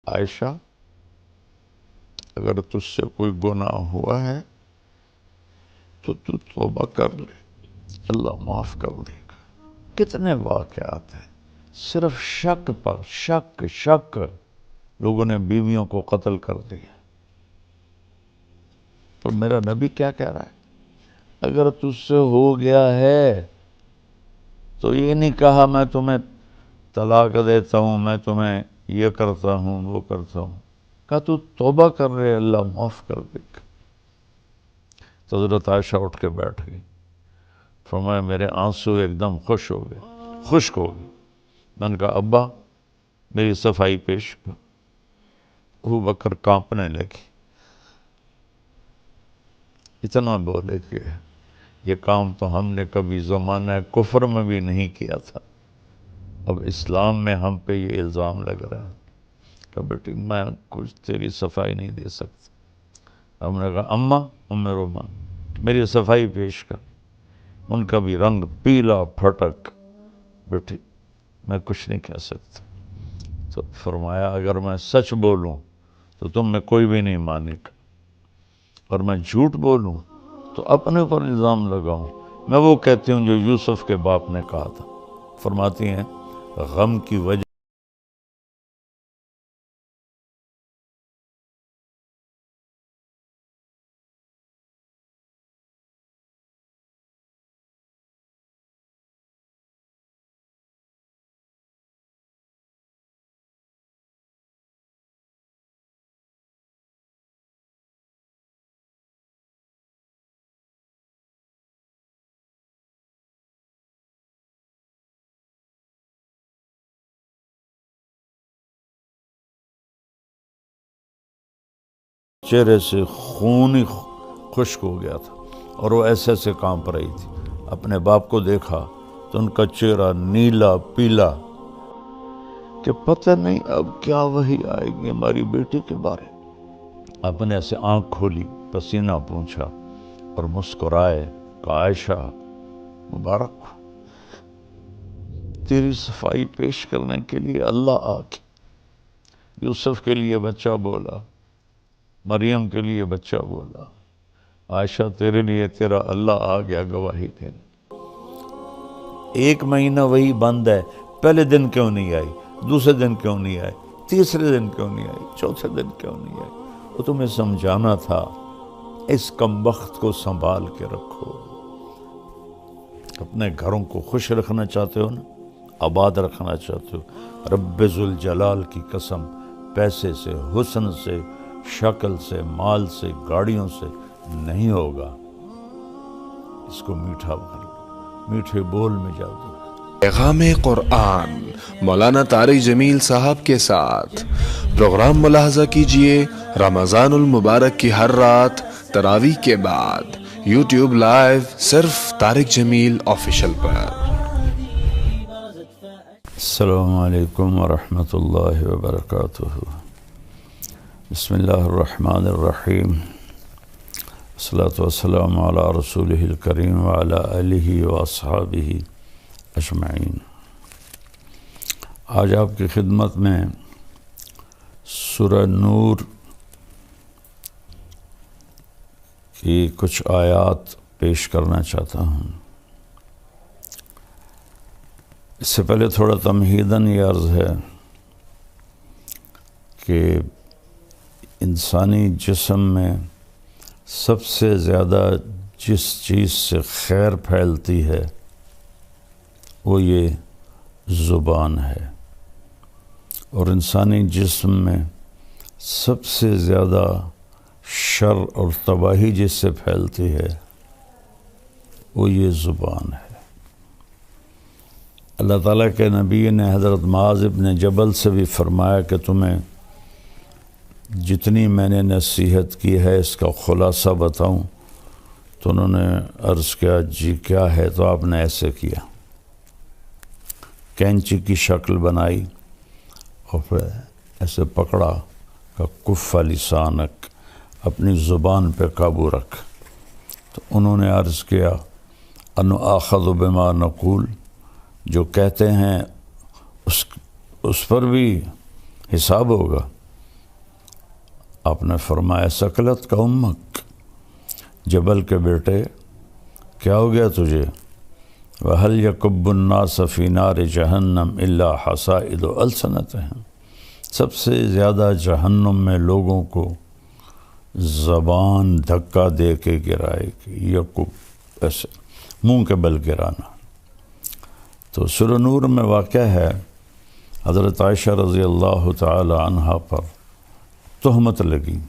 عائشہ اگر تجھ سے کوئی گناہ ہوا ہے تو تو توبہ کر لے، اللہ معاف کر دے گا۔ کتنے واقعات ہیں صرف شک پر شک لوگوں نے بیویوں کو قتل کر دیا۔ تو میرا نبی کیا کہہ رہا ہے، اگر تجھ سے ہو گیا ہے تو یہ نہیں کہا میں تمہیں طلاق دیتا ہوں، میں تمہیں یہ کرتا ہوں وہ کرتا ہوں، کہا تو توبہ کر رہے، اللہ معاف کر دے گا۔ تو حضرت عائشہ اٹھ کے بیٹھ گئی، فرمایا میرے آنسو ایک دم خشک ہو گئے۔ میں نے کہا ابا میری صفائی پیش کر۔ ابو بکر کانپنے لگی، اتنا بولے کہ یہ کام تو ہم نے کبھی زمانہ کفر میں بھی نہیں کیا تھا، اب اسلام میں ہم پہ یہ الزام لگ رہا ہے کہ بیٹی میں کچھ تیری صفائی نہیں دے سکتا۔ ہم نے کہا اماں ام رومان میری صفائی پیش کر۔ ان کا بھی رنگ پیلا پھٹک، بیٹی میں کچھ نہیں کہہ سکتا۔ تو فرمایا اگر میں سچ بولوں تو تم میں کوئی بھی نہیں مانے گا، اور میں جھوٹ بولوں تو اپنے پر الزام لگاؤں، میں وہ کہتی ہوں جو یوسف کے باپ نے کہا تھا۔ فرماتی ہیں غم کی وجہ چہرے سے خون ہی خشک ہو گیا تھا، اور وہ ایسے کانپ رہی تھی۔ اپنے باپ کو دیکھا تو ان کا چہرہ نیلا پیلا کہ پتہ نہیں اب کیا وحی آئے گی ہماری بیٹی کے بارے۔ اپنے ایسے آنکھ کھولی، پسینہ پونچھا اور مسکرائے کہ عائشہ مبارک ہو، تیری صفائی پیش کرنے کے لیے اللہ آ کے یوسف کے لیے بچہ بولا، مریم کے لیے بچہ بولا، عائشہ تیرے لیے تیرا اللہ آ گیا گواہی دینے۔ 1 مہینہ وہی بند ہے، پہلے دن کیوں نہیں آئی، دوسرے دن کیوں نہیں آئی، تیسرے دن کیوں نہیں آئی، چوتھے دن کیوں نہیں آئی؟ وہ تمہیں سمجھانا تھا اس کمبخت کو سنبھال کے رکھو۔ اپنے گھروں کو خوش رکھنا چاہتے ہو نا، آباد رکھنا چاہتے ہو، رب ذوالجلال کی قسم پیسے سے، حسن سے، شکل سے، مال سے، گاڑیوں سے نہیں ہوگا۔ اس کو میٹھا بول، میٹھے بول میں جادو۔ پیغام قرآن مولانا طارق جمیل صاحب کے ساتھ پروگرام ملاحظہ کیجئے رمضان المبارک کی ہر رات تراویح کے بعد یوٹیوب لائیو صرف طارق جمیل آفیشل پر۔ السلام علیکم ورحمۃ اللہ وبرکاتہ۔ بسم اللہ الرحمن الرحیم، والصلاة والسلام علی رسولہ الکریم وعلی آلہ واصحابہ اجمعین۔ آج آپ کی خدمت میں سورہ نور کی کچھ آیات پیش کرنا چاہتا ہوں۔ اس سے پہلے تھوڑا تمہیداً یہ عرض ہے کہ انسانی جسم میں سب سے زیادہ جس چیز سے خیر پھیلتی ہے وہ یہ زبان ہے، اور انسانی جسم میں سب سے زیادہ شر اور تباہی جس سے پھیلتی ہے وہ یہ زبان ہے۔ اللہ تعالیٰ کے نبی نے حضرت معاذ بن جبل سے بھی فرمایا کہ تمہیں جتنی میں نے نصیحت کی ہے اس کا خلاصہ بتاؤں؟ تو انہوں نے عرض کیا جی کیا ہے؟ تو آپ نے ایسے کیا، کینچی کی شکل بنائی اور پھر ایسے پکڑا کہ کف لسانک، اپنی زبان پہ قابو رکھ۔ تو انہوں نے عرض کیا ان آخذ بما نقول، جو کہتے ہیں اس پر بھی حساب ہوگا؟ آپ نے فرمایا سکلت کا امک، جبل کے بیٹے کیا ہو گیا تجھے؟ وَهَلْ يَكُبُّ النَّاسَ فِي نَارِ جَهَنَّمْ إِلَّا حَصَائِدُ أَلْسِنَتِهِمْ، سب سے زیادہ جہنم میں لوگوں کو زبان دھکا دے کے گرائے گی، یکب ایسے منہ کے بل گرانا۔ تو سورہ نور میں واقع ہے حضرت عائشہ رضی اللہ تعالی عنہا پر تہمت لگی،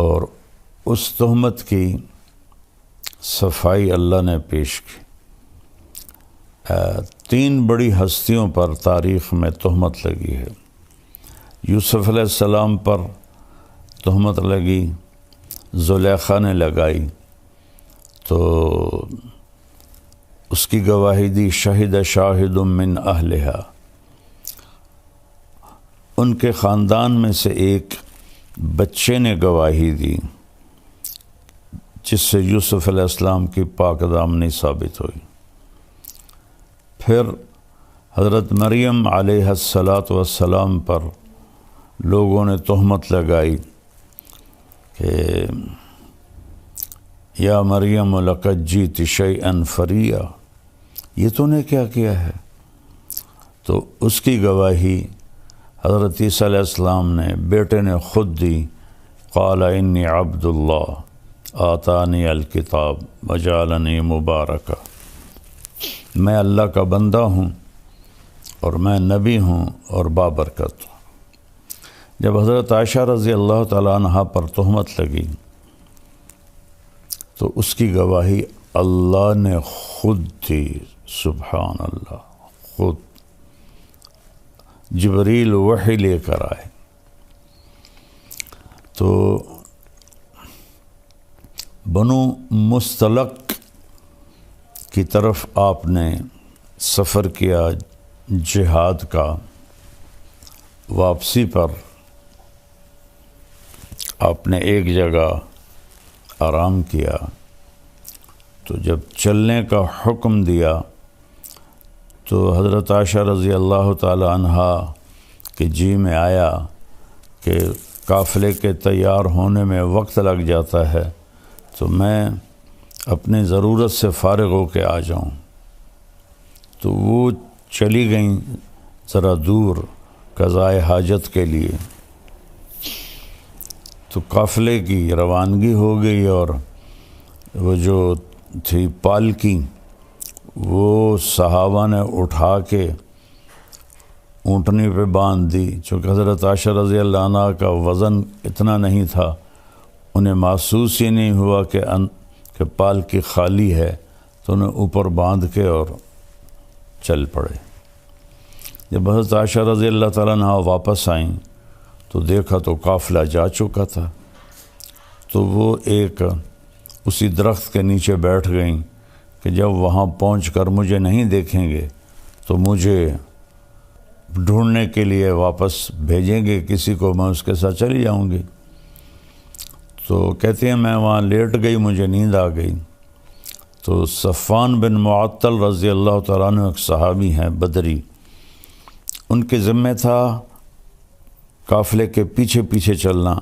اور اس تہمت کی صفائی اللہ نے پیش کی۔ 3 بڑی ہستیوں پر تاریخ میں تہمت لگی ہے۔ یوسف علیہ السلام پر تہمت لگی، زلیخا نے لگائی تو اس کی گواہی دی شہد شاہد من اہلہا، ان کے خاندان میں سے ایک بچے نے گواہی دی جس سے یوسف علیہ السلام کی پاک دامنی ثابت ہوئی۔ پھر حضرت مریم علیہ السلام پر لوگوں نے تہمت لگائی کہ یا مریم لقد جئت شیئا فریا، یہ تو نے کیا کیا ہے؟ تو اس کی گواہی حضرت عیسیٰ علیہ السلام نے بیٹے نے خود دی، قال انی عبد اللہ آتانی الکتاب وجعلنی مبارکا، میں اللہ کا بندہ ہوں اور میں نبی ہوں اور بابرکت ہوں۔ جب حضرت عائشہ رضی اللہ تعالیٰ عنہ پر تہمت لگی تو اس کی گواہی اللہ نے خود دی، سبحان اللہ، خود جبریل وحی لے کر آئے۔ تو بنو مستلق کی طرف آپ نے سفر کیا جہاد کا، واپسی پر آپ نے ایک جگہ آرام کیا، تو جب چلنے کا حکم دیا تو حضرت عائشہ رضی اللہ تعالی عنہا کے جی میں آیا کہ قافلے کے تیار ہونے میں وقت لگ جاتا ہے تو میں اپنے ضرورت سے فارغ ہو کے آ جاؤں۔ تو وہ چلی گئیں ذرا دور قضائے حاجت کے لیے، تو قافلے کی روانگی ہو گئی، اور وہ جو تھی پالکی وہ صحابہ نے اٹھا کے اونٹنی پہ باندھ دی، چونکہ حضرت عائشہ رضی اللہ عنہ کا وزن اتنا نہیں تھا، انہیں محسوس ہی نہیں ہوا کہ پالکی خالی ہے، تو انہیں اوپر باندھ کے اور چل پڑے۔ جب حضرت عائشہ رضی اللہ تعالیٰ عنہ واپس آئیں تو دیکھا تو قافلہ جا چکا تھا، تو وہ ایک اسی درخت کے نیچے بیٹھ گئیں کہ جب وہاں پہنچ کر مجھے نہیں دیکھیں گے تو مجھے ڈھونڈنے کے لیے واپس بھیجیں گے کسی کو، میں اس کے ساتھ چلی جاؤں گی۔ تو کہتے ہیں میں وہاں لیٹ گئی، مجھے نیند آ گئی، تو صفوان بن معطل رضی اللہ تعالیٰ عنہ ایک صحابی ہیں بدری، ان کے ذمہ تھا قافلے کے پیچھے پیچھے چلنا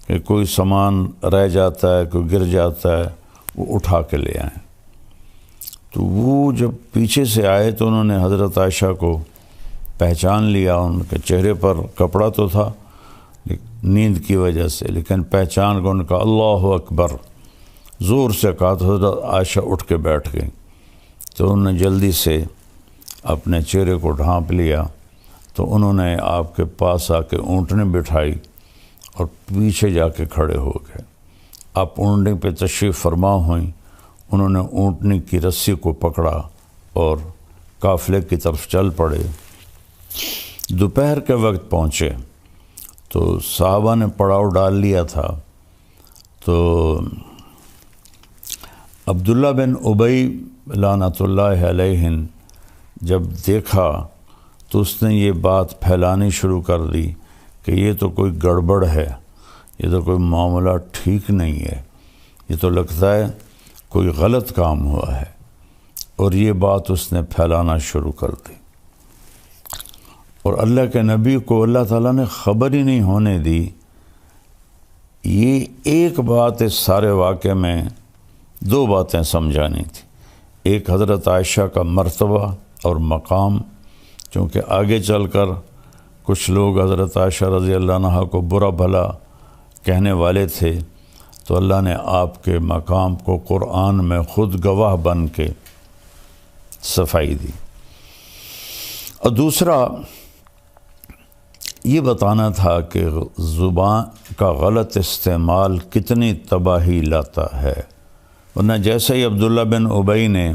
کہ کوئی سامان رہ جاتا ہے، کوئی گر جاتا ہے، وہ اٹھا کے لے آئیں۔ تو وہ جب پیچھے سے آئے تو انہوں نے حضرت عائشہ کو پہچان لیا، ان کے چہرے پر کپڑا تو تھا نیند کی وجہ سے، لیکن پہچان کو ان کا اللہ اکبر زور سے کہا تو حضرت عائشہ اٹھ کے بیٹھ گئی، تو انہوں نے جلدی سے اپنے چہرے کو ڈھانپ لیا، تو انہوں نے آپ کے پاس آ کے اونٹنی بٹھائی اور پیچھے جا کے کھڑے ہو گئے۔ آپ اونٹنی پہ تشریف فرما ہوئیں، انہوں نے اونٹنی کی رسی کو پکڑا اور قافلے کی طرف چل پڑے۔ دوپہر کے وقت پہنچے تو صحابہ نے پڑاؤ ڈال لیا تھا، تو عبداللہ بن ابی لعنت اللہ علیہ جب دیکھا تو اس نے یہ بات پھیلانی شروع کر دی کہ یہ تو کوئی گڑبڑ ہے، یہ تو کوئی معاملہ ٹھیک نہیں ہے، یہ تو لگتا ہے کوئی غلط کام ہوا ہے، اور یہ بات اس نے پھیلانا شروع کر دی۔ اور اللہ کے نبی کو اللہ تعالیٰ نے خبر ہی نہیں ہونے دی۔ یہ ایک بات اس سارے واقعے میں دو باتیں سمجھانی تھی۔ ایک حضرت عائشہ کا مرتبہ اور مقام، چونکہ آگے چل کر کچھ لوگ حضرت عائشہ رضی اللہ عنہا کو برا بھلا کہنے والے تھے، تو اللہ نے آپ کے مقام کو قرآن میں خود گواہ بن کے صفائی دی۔ اور دوسرا یہ بتانا تھا کہ زبان کا غلط استعمال کتنی تباہی لاتا ہے، ورنہ جیسے ہی عبداللہ بن ابی نے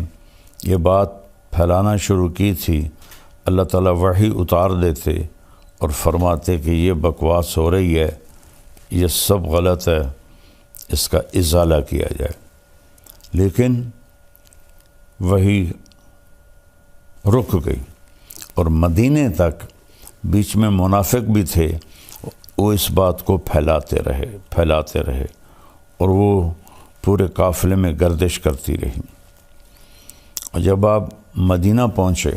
یہ بات پھیلانا شروع کی تھی، اللہ تعالیٰ وحی اتار دیتے اور فرماتے کہ یہ بکواس ہو رہی ہے، یہ سب غلط ہے، اس کا ازالہ کیا جائے۔ لیکن وحی رک گئی، اور مدینے تک بیچ میں منافق بھی تھے، وہ اس بات کو پھیلاتے رہے اور وہ پورے قافلے میں گردش کرتی رہی۔ اور جب آپ مدینہ پہنچے،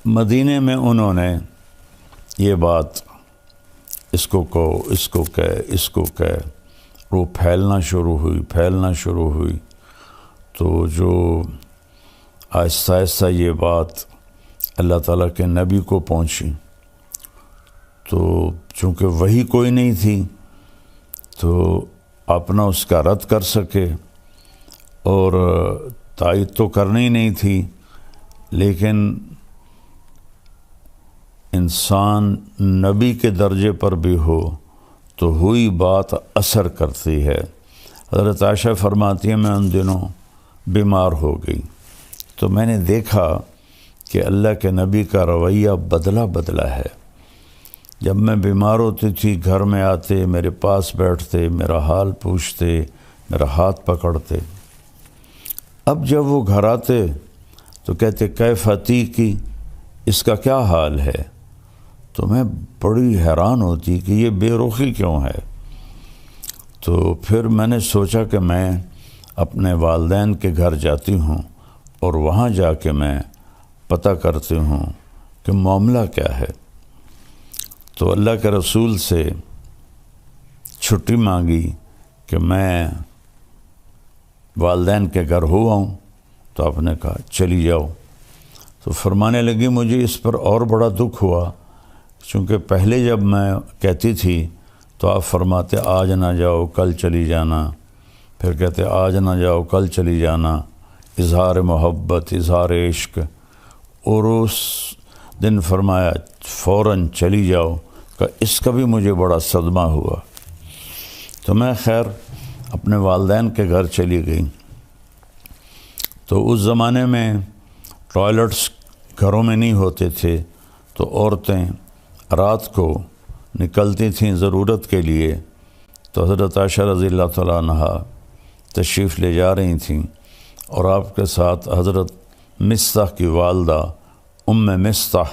مدینے میں انہوں نے یہ بات اس کو کہو، اس کو کہے، وہ پھیلنا شروع ہوئی، تو جو آہستہ آہستہ یہ بات اللہ تعالیٰ کے نبی کو پہنچی، تو چونکہ وہی کوئی نہیں تھی تو اپنا اس کا رد کر سکے، اور تائید تو کرنی نہیں تھی، لیکن انسان نبی کے درجے پر بھی ہو تو ہوئی بات اثر کرتی ہے۔ حضرت عائشہ فرماتی ہے، میں ان دنوں بیمار ہو گئی، تو میں نے دیکھا کہ اللہ کے نبی کا رویہ بدلا ہے۔ جب میں بیمار ہوتی تھی، گھر میں آتے، میرے پاس بیٹھتے، میرا حال پوچھتے، میرا ہاتھ پکڑتے۔ اب جب وہ گھر آتے تو کہتے کیف عتیقی، اس کا کیا حال ہے؟ تو میں بڑی حیران ہوتی کہ یہ بے رخی کیوں ہے۔ تو پھر میں نے سوچا کہ میں اپنے والدین کے گھر جاتی ہوں اور وہاں جا کے میں پتہ کرتی ہوں کہ معاملہ کیا ہے۔ تو اللہ کے رسول سے چھٹی مانگی کہ میں والدین کے گھر ہوا ہوں، تو آپ نے کہا چلی جاؤ۔ تو فرمانے لگی مجھے اس پر اور بڑا دکھ ہوا، چونکہ پہلے جب میں کہتی تھی تو آپ فرماتے آج نہ جاؤ کل چلی جانا، پھر کہتے آج نہ جاؤ کل چلی جانا، اظہار محبت، اظہار عشق، اور اس دن فرمایا فوراً چلی جاؤ، کہ اس کا بھی مجھے بڑا صدمہ ہوا۔ تو میں خیر اپنے والدین کے گھر چلی گئی۔ تو اس زمانے میں ٹوائلٹس گھروں میں نہیں ہوتے تھے، تو عورتیں رات کو نکلتی تھیں ضرورت کے لیے، تو حضرت عائشہ رضی اللہ تعالیٰ عنہا تشریف لے جا رہی تھیں، اور آپ کے ساتھ حضرت مصطح کی والدہ ام مصطح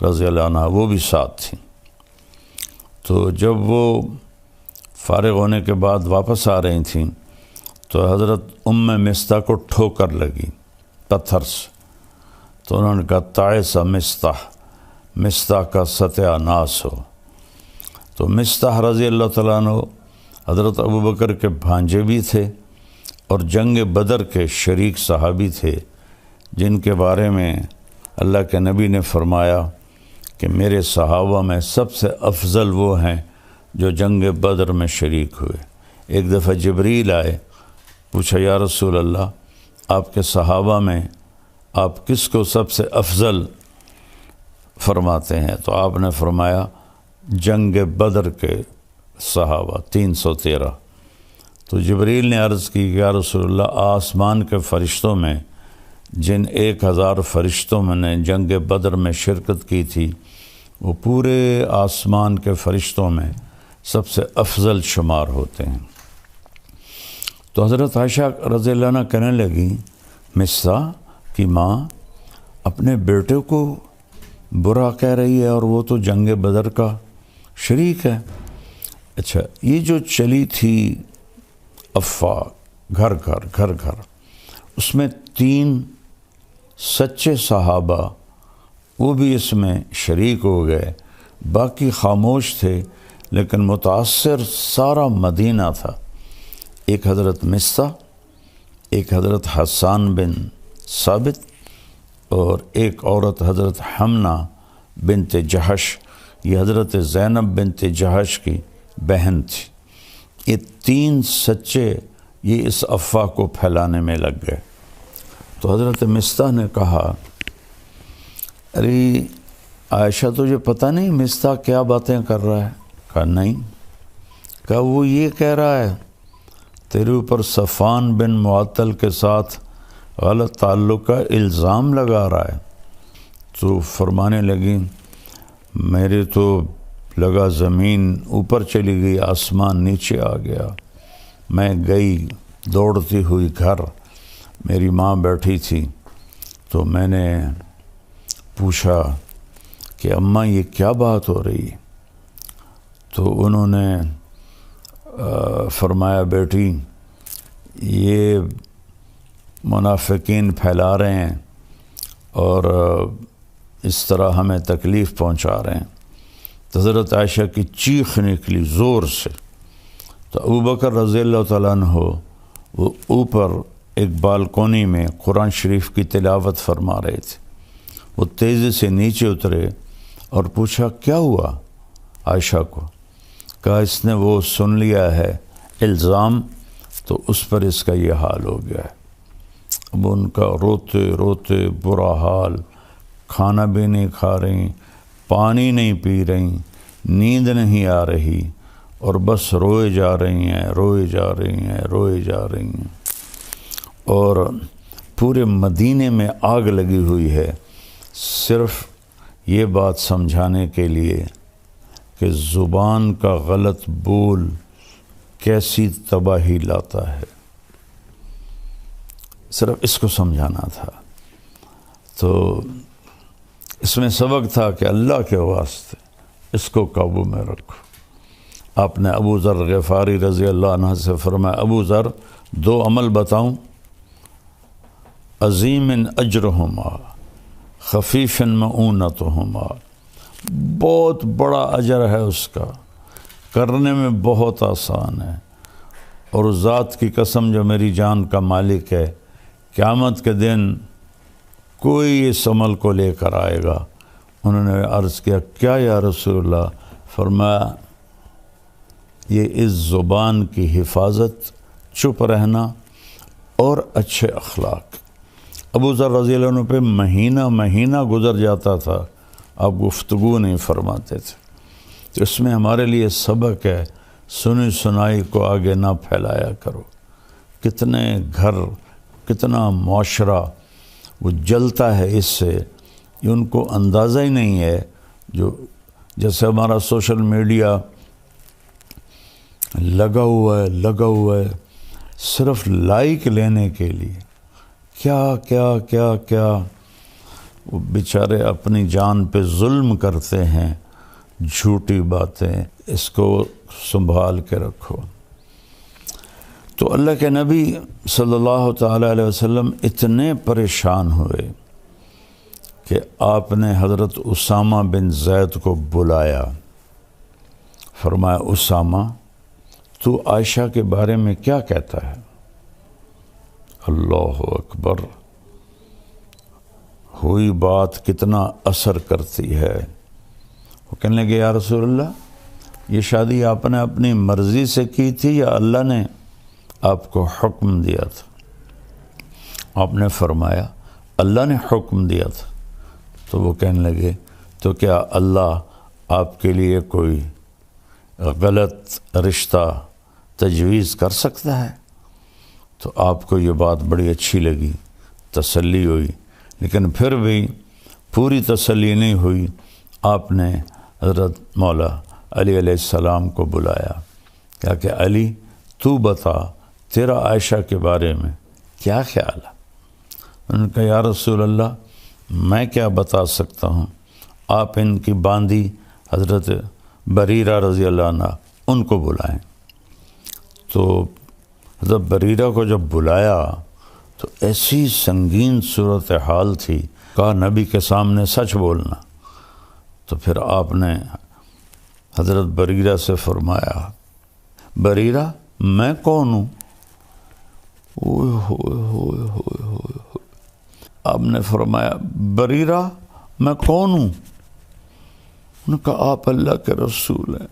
رضی اللہ عنہا وہ بھی ساتھ تھیں۔ تو جب وہ فارغ ہونے کے بعد واپس آ رہی تھیں تو حضرت ام مصطح کو ٹھوکر لگی پتھر سے، تو انہوں نے کہا تعس مصطح کا ستیہ ناس ہو۔ تو مصطح رضی اللہ تعالیٰ عنہ حضرت ابوبکر کے بھانجے بھی تھے اور جنگ بدر کے شریک صحابی تھے، جن کے بارے میں اللہ کے نبی نے فرمایا کہ میرے صحابہ میں سب سے افضل وہ ہیں جو جنگ بدر میں شریک ہوئے۔ ایک دفعہ جبریل آئے، پوچھا یا رسول اللہ آپ کے صحابہ میں آپ کس کو سب سے افضل فرماتے ہیں؟ تو آپ نے فرمایا جنگ بدر کے صحابہ 313۔ تو جبریل نے عرض کی کہ یا رسول اللہ آسمان کے فرشتوں میں جن 1000 فرشتوں میں نے جنگ بدر میں شرکت کی تھی، وہ پورے آسمان کے فرشتوں میں سب سے افضل شمار ہوتے ہیں۔ تو حضرت عائشہ رضی اللہ عنہ کہنے لگی مصطح کی ماں اپنے بیٹے کو برا کہہ رہی ہے، اور وہ تو جنگ بدر کا شریک ہے۔ اچھا، یہ جو چلی تھی افواہ گھر گھر، اس میں 3 سچے صحابہ وہ بھی اس میں شریک ہو گئے، باقی خاموش تھے، لیکن متاثر سارا مدینہ تھا۔ ایک حضرت مصطح، ایک حضرت حسان بن ثابت، اور ایک عورت حضرت حمنہ بنت جہش، یہ حضرت زینب بنت جہش کی بہن تھی۔ یہ تین سچے یہ اس افواہ کو پھیلانے میں لگ گئے۔ تو حضرت مصطح نے کہا، ارے عائشہ تجھے پتہ نہیں مصطح کیا باتیں کر رہا ہے؟ کہا نہیں۔ کہا وہ یہ کہہ رہا ہے تیرے اوپر صفوان بن معطل کے ساتھ غلط تعلق کا الزام لگا رہا ہے۔ تو فرمانے لگی، میرے تو لگا زمین اوپر چلی گئی، آسمان نیچے آ گیا۔ میں گئی دوڑتی ہوئی گھر، میری ماں بیٹھی تھی، تو میں نے پوچھا کہ اماں یہ کیا بات ہو رہی؟ تو انہوں نے فرمایا، بیٹی یہ منافقین پھیلا رہے ہیں اور اس طرح ہمیں تکلیف پہنچا رہے ہیں۔ تو حضرت عائشہ کی چیخ نکلی زور سے۔ تو ابوبکر رضی اللہ تعالیٰ عنہ وہ اوپر ایک بالکونی میں قرآن شریف کی تلاوت فرما رہے تھے۔ وہ تیزی سے نیچے اترے اور پوچھا کیا ہوا عائشہ کو؟ کہا اس نے وہ سن لیا ہے الزام، تو اس پر اس کا یہ حال ہو گیا ہے۔ اب ان کا روتے روتے برا حال، کھانا بھی نہیں کھا رہی، پانی نہیں پی رہی، نیند نہیں آ رہی، اور بس روئے جا رہی ہیں، روئے جا رہی ہیں، روئے جا رہی ہیں۔ اور پورے مدینے میں آگ لگی ہوئی ہے، صرف یہ بات سمجھانے کے لیے کہ زبان کا غلط بول کیسی تباہی لاتا ہے، صرف اس کو سمجھانا تھا۔ تو اس میں سبق تھا کہ اللہ کے واسطے اس کو قابو میں رکھو۔ آپ نے ابو ذر غفاری رضی اللہ عنہ سے فرمایا، ابو ذر 2 عمل بتاؤں، عظیم اجرہما خفیف معونتہما، بہت بڑا اجر ہے اس کا، کرنے میں بہت آسان ہے، اور ذات کی قسم جو میری جان کا مالک ہے، قیامت کے دن کوئی اس عمل کو لے کر آئے گا۔ انہوں نے عرض کیا کیا یا رسول اللہ؟ فرمایا یہ اس زبان کی حفاظت، چپ رہنا اور اچھے اخلاق۔ ابو ذر رضی اللہ عنہ پہ مہینہ مہینہ گزر جاتا تھا، آپ گفتگو نہیں فرماتے تھے۔ تو اس میں ہمارے لیے سبق ہے، سنی سنائی کو آگے نہ پھیلایا کرو۔ کتنے گھر، کتنا معاشرہ وہ جلتا ہے اس سے، یہ ان کو اندازہ ہی نہیں ہے۔ جو جیسے ہمارا سوشل میڈیا لگا ہوا ہے صرف لائک لینے کے لیے، کیا کیا کیا کیا وہ بیچارے اپنی جان پہ ظلم کرتے ہیں، جھوٹی باتیں، اس کو سنبھال کے رکھو۔ تو اللہ کے نبی صلی اللہ تعالیٰ علیہ وسلم اتنے پریشان ہوئے کہ آپ نے حضرت اسامہ بن زید کو بلایا، فرمایا اسامہ تو عائشہ کے بارے میں کیا کہتا ہے؟ اللہ اکبر، ہوئی بات کتنا اثر کرتی ہے۔ وہ کہنے لگے یا رسول اللہ یہ شادی آپ نے اپنی مرضی سے کی تھی یا اللہ نے آپ کو حکم دیا تھا؟ آپ نے فرمایا اللہ نے حکم دیا تھا۔ تو وہ کہنے لگے تو کیا اللہ آپ کے لیے کوئی غلط رشتہ تجویز کر سکتا ہے؟ تو آپ کو یہ بات بڑی اچھی لگی، تسلی ہوئی، لیکن پھر بھی پوری تسلی نہیں ہوئی۔ آپ نے حضرت مولا علی علیہ السلام کو بلایا، کہا کہ علی تو بتا تیرا عائشہ کے بارے میں کیا خیال ہے؟ انہوں نے کہا یا رسول اللہ میں کیا بتا سکتا ہوں، آپ ان کی باندی حضرت بریرہ رضی اللہ عنہ ان کو بلائیں۔ تو حضرت بریرہ کو جب بلایا تو ایسی سنگین صورتحال تھی، کہا نبی کے سامنے سچ بولنا۔ تو پھر آپ نے حضرت بریرہ سے فرمایا بریرہ میں کون ہوں؟ اوئے ہوئے ہوئے ہوئے ہوئے۔ آپ نے فرمایا بریرہ میں کون ہوں؟ انہوں نے کہا آپ اللہ کے رسول ہیں۔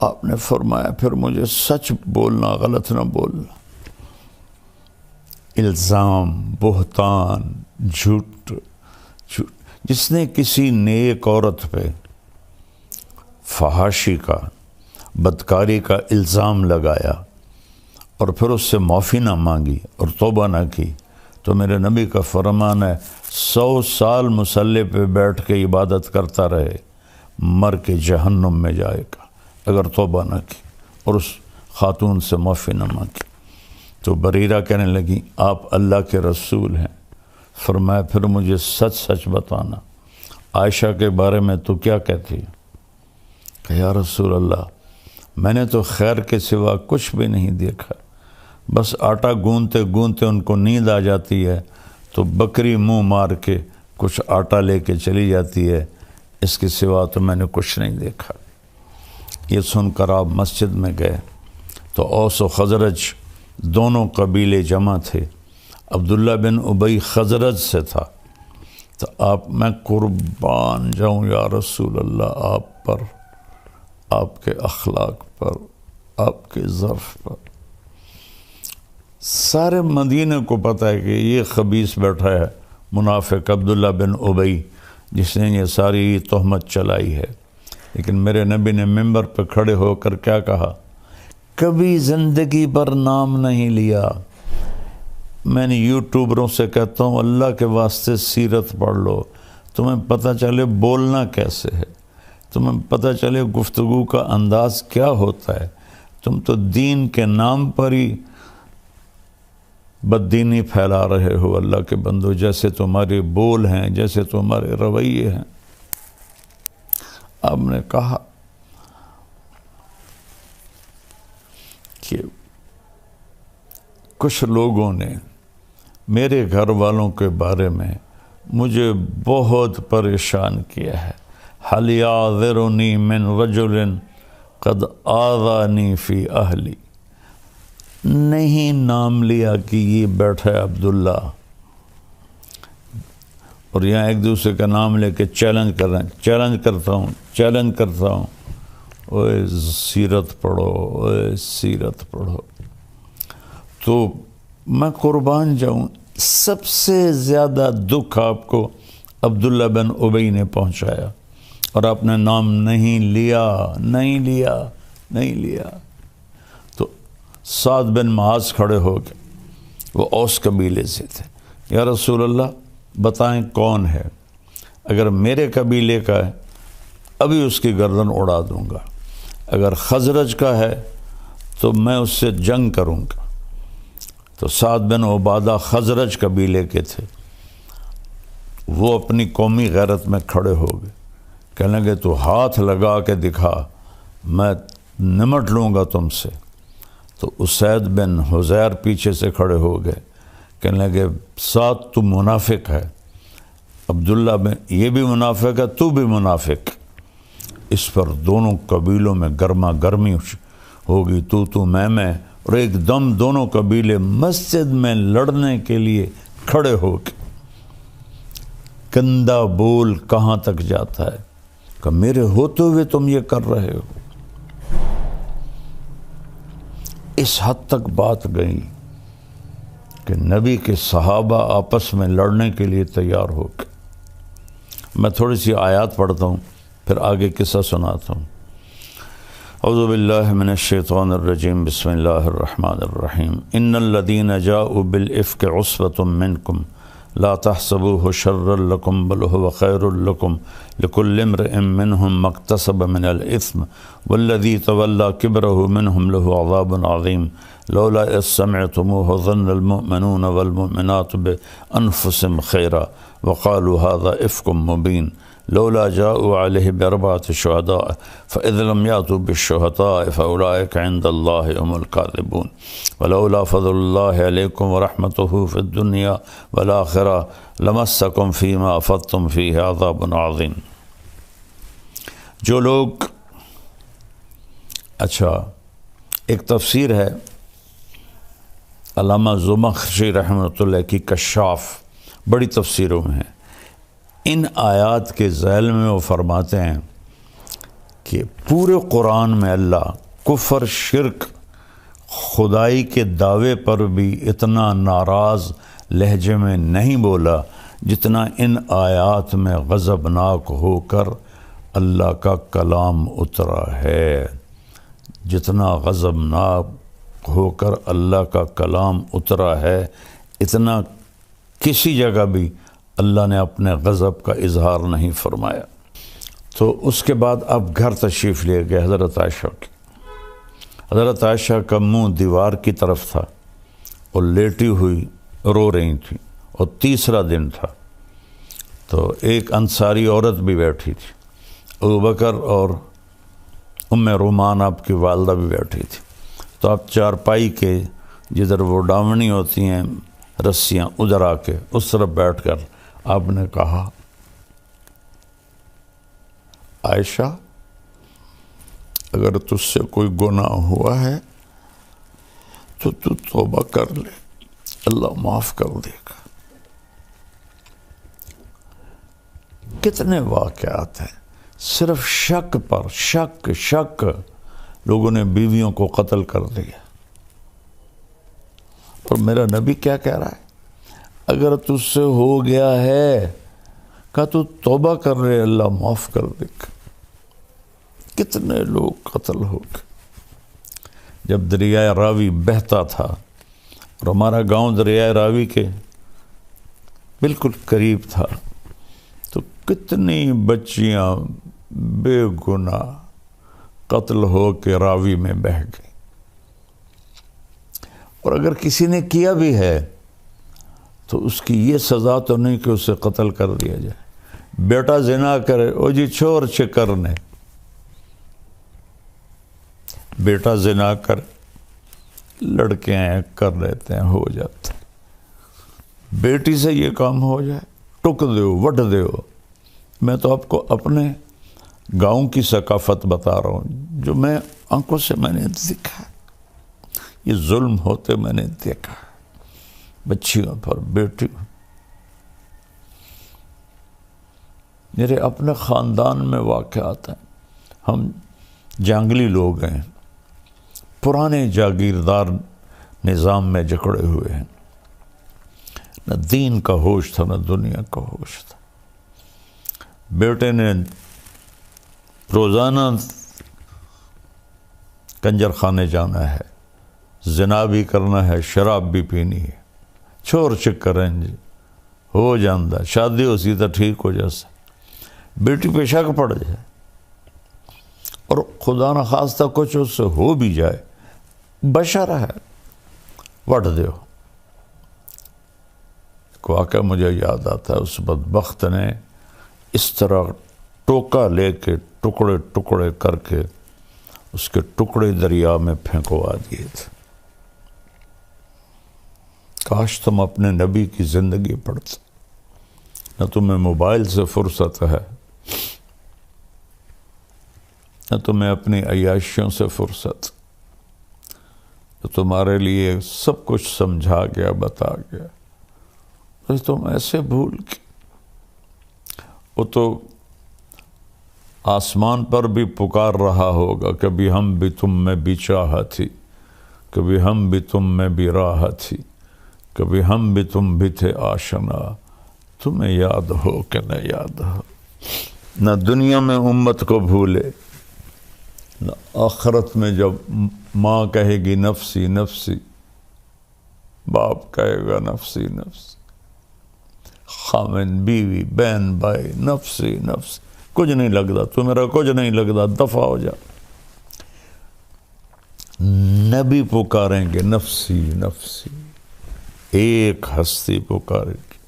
آپ نے فرمایا پھر مجھے سچ بولنا، غلط نہ بولنا۔ الزام، بہتان، جھوٹ، جس نے کسی نیک عورت پہ فحاشی کا، بدکاری کا الزام لگایا اور پھر اس سے معافی نہ مانگی اور توبہ نہ کی، تو میرے نبی کا فرمان ہے 100 سال مصلی پہ بیٹھ کے عبادت کرتا رہے، مر کے جہنم میں جائے گا اگر توبہ نہ کی اور اس خاتون سے معافی نہ مانگی۔ تو بریرہ کہنے لگی آپ اللہ کے رسول ہیں۔ فرمایا پھر مجھے سچ سچ بتانا، عائشہ کے بارے میں تو کیا کہتی ہے؟ کہ یا رسول اللہ میں نے تو خیر کے سوا کچھ بھی نہیں دیکھا، بس آٹا گوندتے گوندتے ان کو نیند آ جاتی ہے تو بکری منہ مار کے کچھ آٹا لے کے چلی جاتی ہے، اس کے سوا تو میں نے کچھ نہیں دیکھا۔ یہ سن کر آپ مسجد میں گئے تو اوس و خزرج دونوں قبیلے جمع تھے۔ عبداللہ بن ابی خزرج سے تھا۔ تو آپ میں قربان جاؤں یا رسول اللہ آپ پر، آپ کے اخلاق پر، آپ کے ظرف پر۔ سارے مدینہ کو پتہ ہے کہ یہ خبیث بیٹھا ہے منافق عبداللہ بن ابی جس نے یہ ساری تہمت چلائی ہے، لیکن میرے نبی نے ممبر پہ کھڑے ہو کر کیا کہا؟ کبھی زندگی پر نام نہیں لیا۔ میں نے یوٹیوبروں سے کہتا ہوں اللہ کے واسطے سیرت پڑھ لو، تمہیں پتہ چلے بولنا کیسے ہے، تمہیں پتہ چلے گفتگو کا انداز کیا ہوتا ہے۔ تم تو دین کے نام پر ہی بددینی پھیلا رہے ہو اللہ کے بندو، جیسے تمہارے بول ہیں، جیسے تمہارے رویے ہیں۔ آپ نے کہا کہ کچھ لوگوں نے میرے گھر والوں کے بارے میں مجھے بہت پریشان کیا ہے۔ حَلْ يَعْذِرُنِي مِنْ رَجُلٍ قَدْ آذَانِي فِي أَهْلِي۔ نہیں نام لیا کہ یہ بیٹھا ہے عبداللہ، اور یہاں ایک دوسرے کا نام لے کے چیلنج کر رہے ہیں، چیلنج کرتا ہوں، اوے سیرت پڑھو، اوے سیرت پڑھو۔ تو میں قربان جاؤں، سب سے زیادہ دکھ آپ کو عبداللہ بن ابی نے پہنچایا، اور آپ نے نام نہیں لیا۔ تو سعد بن معاذ کھڑے ہو گئے، وہ اوس قبیلے سے تھے۔ یا رسول اللہ بتائیں کون ہے؟ اگر میرے قبیلے کا ہے ابھی اس کی گردن اڑا دوں گا، اگر خزرج کا ہے تو میں اس سے جنگ کروں گا۔ تو سعد بن عبادہ خزرج قبیلے کے تھے، وہ اپنی قومی غیرت میں کھڑے ہو گئے، کہنے لگے تو ہاتھ لگا کے دکھا، میں نمٹ لوں گا تم سے۔ تو اسید بن حزیر پیچھے سے کھڑے ہو گئے، کہنے لگے سعد تو منافق ہے، عبداللہ بن یہ بھی منافق ہے، تو بھی منافق۔ اس پر دونوں قبیلوں میں گرما گرمی ہوگی، تو میں، اور ایک دم دونوں قبیلے مسجد میں لڑنے کے لیے کھڑے ہو کے۔ گندا بول کہاں تک جاتا ہے کہ میرے ہوتے ہوئے تم یہ کر رہے ہو۔ اس حد تک بات گئی کہ نبی کے صحابہ آپس میں لڑنے کے لیے تیار ہو گئے۔ میں تھوڑی سی آیات پڑھتا ہوں پھر آگے قصہ سناتا ہوں۔ اعوذ باللہ من الشیطان الرجیم، بسم اللہ الرحمن الرحیم۔ ان الذین جاؤوا بالافک عصبۃ منکم لا تحسبوه شرا لکم بل هو خیر لکم لکل امرئ منهم ما اکتسب من الاثم والذی تولى کبرہ منهم له عذاب عظیم لولا اذ سمعتموه ظن المؤمنون والمؤمنات بانفسهم خیرا وقالوا هذا افک مبین لولا جاءوا علیہ بأربعۃ شہداء فإذ لم یأتوا بالشہداء فأولئک عند اللہ هم الکاذبون ولولا فضل اللہ علیکم ورحمتہ فی الدنیا والآخرہ لمسکم فیما افضتم فیہ عذاب عظیم۔ جو لوگ، اچھا ایک تفسیر ہے علامہ زمخشری رحمۃ اللہ کی کشاف، بڑی تفسیروں میں ہے، ان آیات کے ذیل میں وہ فرماتے ہیں کہ پورے قرآن میں اللہ کفر، شرک، خدائی کے دعوے پر بھی اتنا ناراض لہجے میں نہیں بولا جتنا ان آیات میں غضبناک ہو کر اللہ کا کلام اترا ہے، جتنا غضبناک ہو کر اللہ کا کلام اترا ہے، اتنا کسی جگہ بھی اللہ نے اپنے غضب کا اظہار نہیں فرمایا۔ تو اس کے بعد اب گھر تشریف لے گئے حضرت عائشہ کی۔ حضرت عائشہ کا منہ دیوار کی طرف تھا اور لیٹی ہوئی رو رہی تھی، اور تیسرا دن تھا، تو ایک انصاری عورت بھی بیٹھی تھی، ابوبکر اور ام رومان آپ کی والدہ بھی بیٹھی تھی۔ تو آپ چارپائی کے جدھر وہ ڈاونی ہوتی ہیں رسیاں، ادھر آ کے اس طرف بیٹھ کر آپ نے کہا، عائشہ اگر تجھ سے کوئی گناہ ہوا ہے تو توبہ کر لے، اللہ معاف کر دے گا۔ کتنے واقعات ہیں صرف شک پر، شک لوگوں نے بیویوں کو قتل کر دیا، اور میرا نبی کیا کہہ رہا ہے، اگر تجھ سے ہو گیا ہے کہ تو توبہ کر رہے، اللہ معاف کر دے گا۔ کتنے لوگ قتل ہو گئے۔ جب دریائے راوی بہتا تھا، اور ہمارا گاؤں دریائے راوی کے بالکل قریب تھا، تو کتنی بچیاں بے گناہ قتل ہو کے راوی میں بہہ گئی۔ اور اگر کسی نے کیا بھی ہے تو اس کی یہ سزا تو نہیں کہ اسے قتل کر دیا جائے۔ بیٹا زنا کرے، او جی چھوڑ چکرنے، بیٹا زنا کر، لڑکے ہیں کر لیتے ہیں، ہو جاتے ہیں۔ بیٹی سے یہ کام ہو جائے، ٹک دیو، وٹ دیو۔ میں تو آپ کو اپنے گاؤں کی ثقافت بتا رہا ہوں، جو میں آنکھوں سے میں نے دیکھا، یہ ظلم ہوتے میں نے دیکھا، بچیوں پر، بیٹیوں۔ میرے اپنے خاندان میں واقعات ہیں۔ ہم جنگلی لوگ ہیں، پرانے جاگیردار نظام میں جکڑے ہوئے ہیں، نہ دین کا ہوش تھا نہ دنیا کا ہوش تھا۔ بیٹے نے روزانہ کنجر خانے جانا ہے، زنا بھی کرنا ہے، شراب بھی پینی ہے، چھوڑ چکریں جی ہو جاندہ، شادی ہو سی تو ٹھیک ہو جیسا، بیٹی پہ شک پڑ جائے، اور خدا نہ خواستہ کچھ اس سے ہو بھی جائے، بشر ہے، وٹ دیو۔ ایک واقعہ مجھے یاد آتا ہے، اس بدبخت نے اس طرح ٹوکا لے کے ٹکڑے ٹکڑے کر کے اس کے ٹکڑے دریا میں پھینکوا دیے تھے۔ کاش تم اپنے نبی کی زندگی پڑھتے، نہ تمہیں موبائل سے فرصت ہے، نہ تمہیں اپنی عیاشیوں سے فرصت، تو تمہارے لیے سب کچھ سمجھا گیا، بتا گیا، تو تم ایسے بھول کے۔ وہ تو آسمان پر بھی پکار رہا ہوگا، کبھی ہم بھی تم میں بھی چاہ تھی، کبھی ہم بھی تم میں بھی راہ تھی، کبھی ہم بھی تم بھی تھے آشنا، تمہیں یاد ہو کہ نہ یاد ہو۔ نہ دنیا میں امت کو بھولے، نہ آخرت میں جب ماں کہے گی نفسی نفسی، باپ کہے گا نفسی نفسی، خامن، بیوی، بہن، بھائی، نفسی نفسی، کچھ نہیں لگتا تو میرا، کچھ نہیں لگتا، دفع ہو جا۔ نبی پکاریں گے نفسی نفسی، ایک ہستی پکارے گی،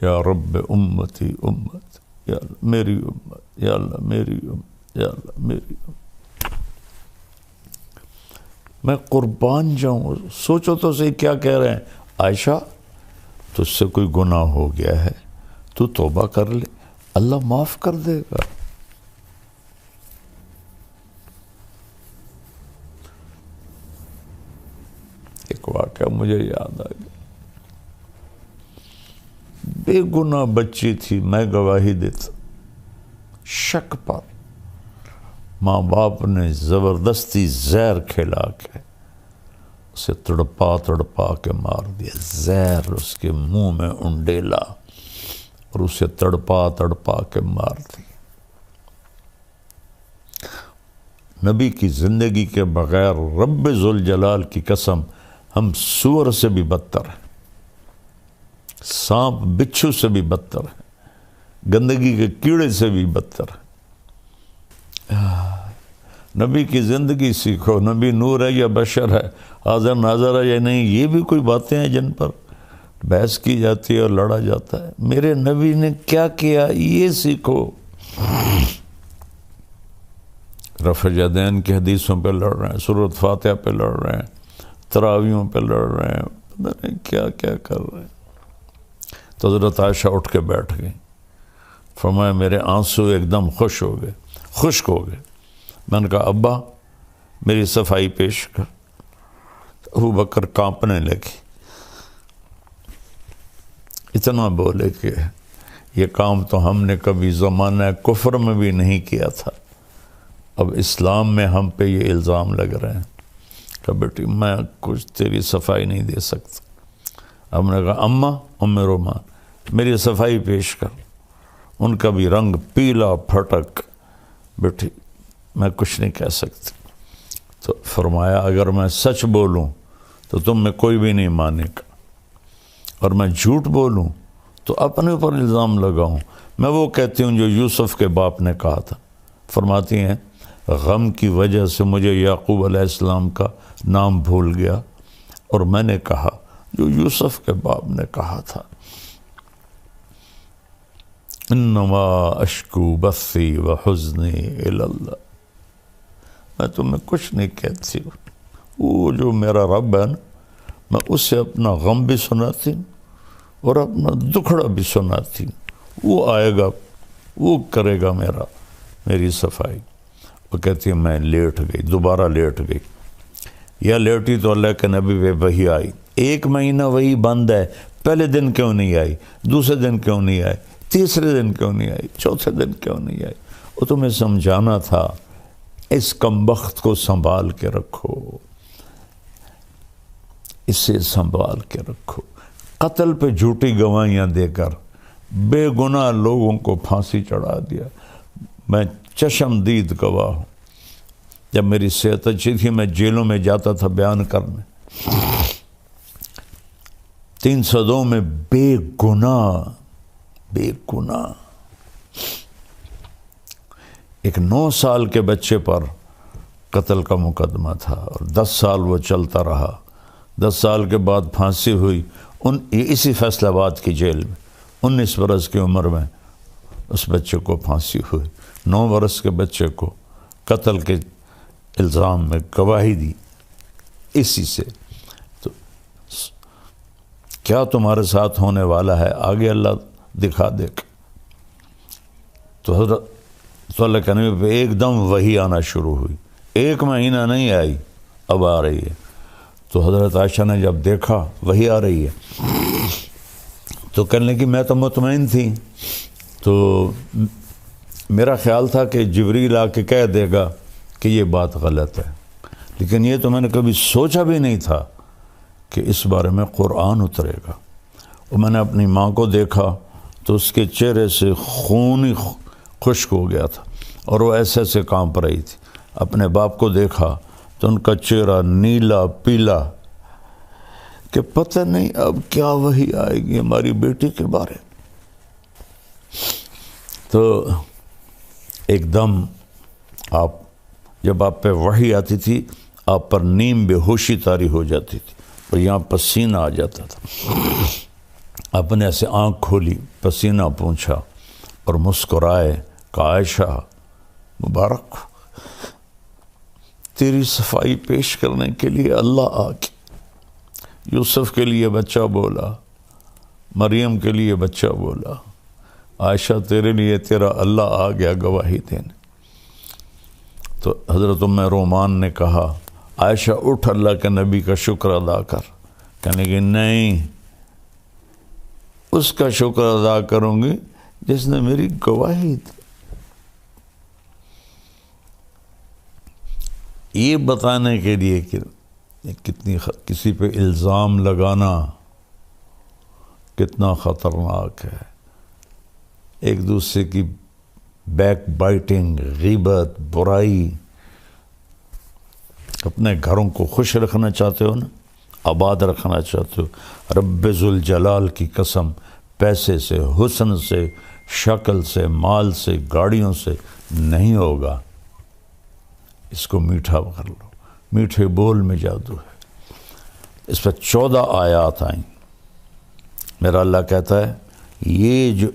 یا رب امتی امت، یا اللہ میری امت، یا اللہ میری امت، یا اللہ میری امت۔ میں قربان جاؤں۔ سوچو تو صحیح کیا کہہ رہے ہیں، عائشہ تجھ سے کوئی گناہ ہو گیا ہے تو توبہ کر لے، اللہ معاف کر دے گا۔ ایک واقعہ مجھے یاد آ گیا، بے گناہ بچی تھی، میں گواہی دیتا، شک پر ماں باپ نے زبردستی زہر کھلا کے اسے تڑپا تڑپا کے مار دیا، زہر اس کے منہ میں انڈیلا اور اسے تڑپا تڑپا کے مار دیا۔ نبی کی زندگی کے بغیر رب ذوالجلال کی قسم ہم سور سے بھی بدتر ہیں، سانپ بچھو سے بھی بدتر ہیں، گندگی کے کیڑے سے بھی بدتر ہیں۔ نبی کی زندگی سیکھو، نبی نور ہے یا بشر ہے، حاضر ناظر ہے یا نہیں، یہ بھی کوئی باتیں ہیں جن پر بحث کی جاتی ہے اور لڑا جاتا ہے۔ میرے نبی نے کیا کیا یہ سیکھو۔ رفع الیدین کی حدیثوں پہ لڑ رہے ہیں، سورۃ فاتحہ پہ لڑ رہے ہیں، تراویحوں پہ لڑ رہے ہیں، پتہ نہیں کیا کیا کر رہے ہیں۔ تو حضرت عائشہ اٹھ کے بیٹھ گئی، فرمایا میرے آنسو ایک دم خشک ہو گئے۔ میں نے کہا ابا میری صفائی پیش کر۔ ابو بکر کانپنے لگے، اتنا بولے کہ یہ کام تو ہم نے کبھی زمانہ کفر میں بھی نہیں کیا تھا، اب اسلام میں ہم پہ یہ الزام لگ رہے ہیں کہ بیٹی میں کچھ تیری صفائی نہیں دے سکتا۔ ہم نے کہا اماں ام رومان میری صفائی پیش کر۔ ان کا بھی رنگ پیلا پھٹک، بیٹی میں کچھ نہیں کہہ سکتی۔ تو فرمایا اگر میں سچ بولوں تو تم میں کوئی بھی نہیں مانے گا، اور میں جھوٹ بولوں تو اپنے اوپر الزام لگاؤں۔ میں وہ کہتی ہوں جو یوسف کے باپ نے کہا تھا۔ فرماتی ہیں غم کی وجہ سے مجھے یعقوب علیہ السلام کا نام بھول گیا اور میں نے کہا جو یوسف کے باپ نے کہا تھا، انما اشکو بثی وحزنی الی اللہ۔ میں تمہیں کچھ نہیں کہتی ہوں، وہ جو میرا رب ہے نا، میں اسے اپنا غم بھی سناتی ہوں اور اپنا دکھڑا بھی سناتی ہوں، وہ آئے گا وہ کرے گا میری صفائی۔ وہ کہتی ہے میں لیٹ گئی، دوبارہ لیٹ گئی، یا لیٹی تو اللہ کے نبی پہ وحی آئی۔ 1 مہینہ وہی بند ہے، پہلے دن کیوں نہیں آئی، دوسرے دن کیوں نہیں آئی، تیسرے دن کیوں نہیں آئی، چوتھے دن کیوں نہیں آئی؟ وہ تمہیں سمجھانا تھا اس کمبخت کو سنبھال کے رکھو، اسے سنبھال کے رکھو۔ قتل پہ جھوٹی گواہیاں دے کر بے گناہ لوگوں کو پھانسی چڑھا دیا۔ میں چشم دید گواہ ہوں، جب میری صحت اچھی تھی میں جیلوں میں جاتا تھا بیان کرنے، 302 میں بے گناہ ایک 9 سال کے بچے پر قتل کا مقدمہ تھا اور 10 سال وہ چلتا رہا۔ 10 سال کے بعد پھانسی ہوئی اسی فیصل آباد کی جیل میں۔ 19 برس کی عمر میں اس بچے کو پھانسی ہوئی۔ 9 برس کے بچے کو قتل کے الزام میں گواہی دی اسی سے۔ تو کیا تمہارے ساتھ ہونے والا ہے آگے اللہ دکھا دے گا۔ تو حضرت صلی اللہ علیہ وسلم پہ ایک دم وحی آنا شروع ہوئی، 1 مہینہ نہیں آئی، اب آ رہی ہے۔ تو حضرت عائشہ نے جب دیکھا وحی آ رہی ہے تو کہنے لگی میں تو مطمئن تھی، تو میرا خیال تھا کہ جبریل آ کے کہہ دے گا کہ یہ بات غلط ہے، لیکن یہ تو میں نے کبھی سوچا بھی نہیں تھا کہ اس بارے میں قرآن اترے گا۔ اور میں نے اپنی ماں کو دیکھا تو اس کے چہرے سے خون ہی خشک ہو گیا تھا اور وہ ایسے کانپ رہی تھی۔ اپنے باپ کو دیکھا تو ان کا چہرہ نیلا پیلا کہ پتہ نہیں اب کیا وحی آئے گی ہماری بیٹی کے بارے۔ تو ایک دم جب آپ پہ وحی آتی تھی آپ پر نیم بے ہوشی طاری ہو جاتی تھی اور یہاں پسینہ آ جاتا تھا۔ آپ نے ایسے آنکھ کھولی، پسینہ پونچھا، اور مسکرائے کہ عائشہ مبارک، تیری صفائی پیش کرنے کے لیے اللہ آ کے یوسف کے لیے بچہ بولا، مریم کے لیے بچہ بولا، عائشہ تیرے لیے تیرا اللہ آ گیا گواہی دینے۔ تو حضرت ام رومان نے کہا عائشہ اٹھ اللہ کے نبی کا شکر ادا کر، کہنے کہ نہیں، اس کا شکر ادا کروں گی جس نے میری گواہی دی۔ یہ بتانے کے لیے کہ کتنی کسی پہ الزام لگانا کتنا خطرناک ہے، ایک دوسرے کی بیک بائٹنگ، غیبت، برائی۔ اپنے گھروں کو خوش رکھنا چاہتے ہو نا، آباد رکھنا چاہتے ہو، رب ذوالجلال کی قسم، پیسے سے، حسن سے، شکل سے، مال سے، گاڑیوں سے نہیں ہوگا۔ اس کو میٹھا کر لو، میٹھے بول میں جادو ہے۔ اس پہ 14 آیات آئیں۔ میرا اللہ کہتا ہے یہ جو